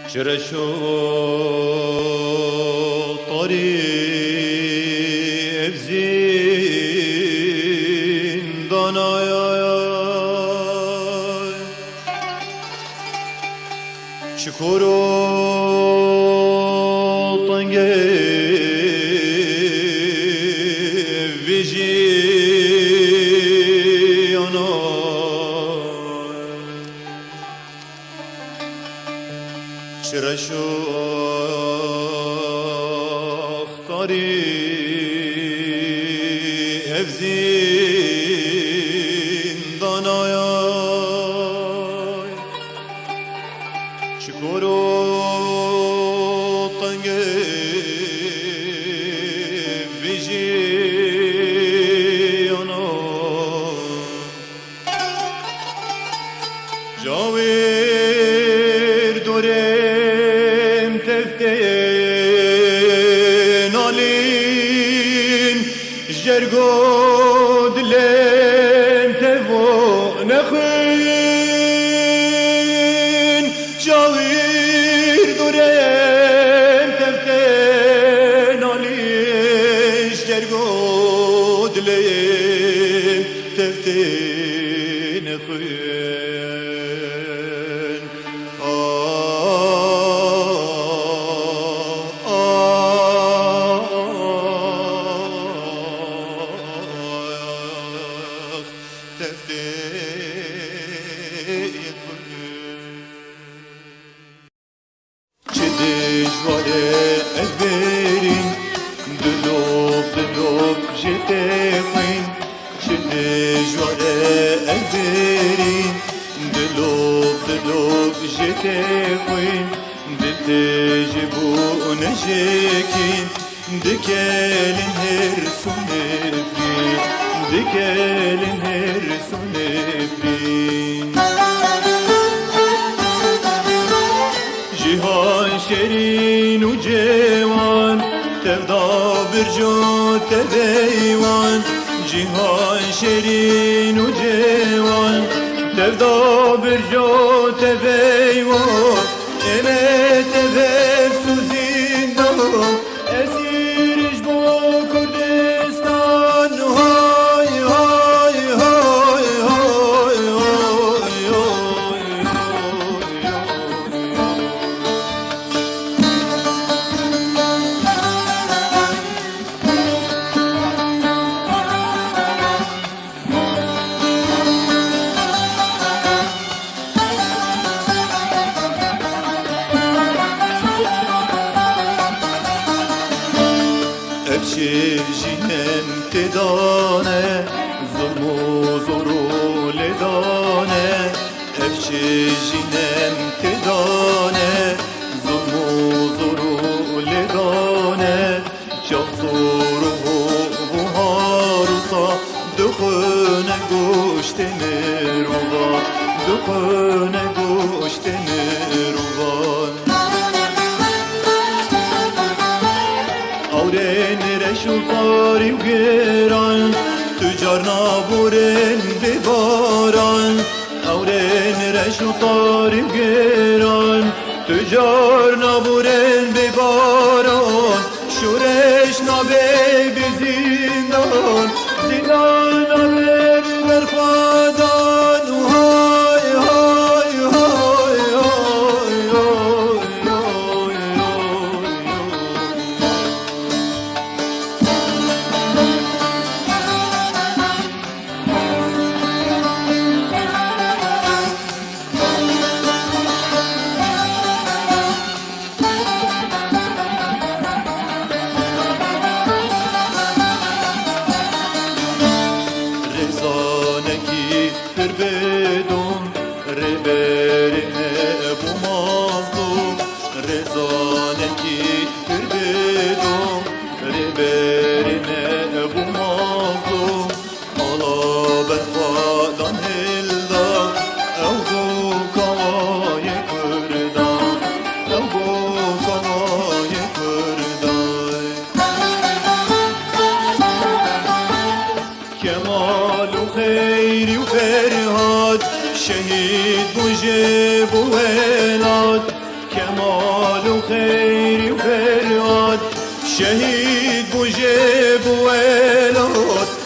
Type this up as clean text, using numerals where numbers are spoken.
چرا شد طريق زندانای شکر و طنگه چرا شوخ طريق زندانای شکر و طنگه جاویر دورم تفتن آلین جرگود لن تفو نخین جاویر دورم تفتن آلین جرگود لن تفتن نخین چه دجواره از برین دلوب جته خوین چه دجواره از برین دلوب جته خوین دلته جبو نجکین دکلین هر سنفرین دکلین هر سنفرین جهان شیرین و جوان تفدا برجو تبیوان جهان شیرین و جوان تفدا برجو تبیوان امت تبیب سوزین دو اسیرش با کردستان های های های های افشیر جینم تدانه ظلم و زورو لدانه افشیر جینم تدانه ظلم و زورو لدانه جاب زورو و هاروسا دخونه گوشت مروان دخونه گوشت مروان اورن رشو قاری و گران تجار نابورن بباران اورن رشو قاری و گران تجار نابورن بباران شورش نابه بزندان زندان نابه برخوادان های های های بدون ربرنه بو مازلوم رزانکی تر بدون ربرنه بو مازلوم آلا برخوادان هلدا او بو کامای کردان او بو کامای کردان کمال و خیری و فرهاد شهید بوجه بو هلاد مال و خیر و فریاد شهید بوجه بولاد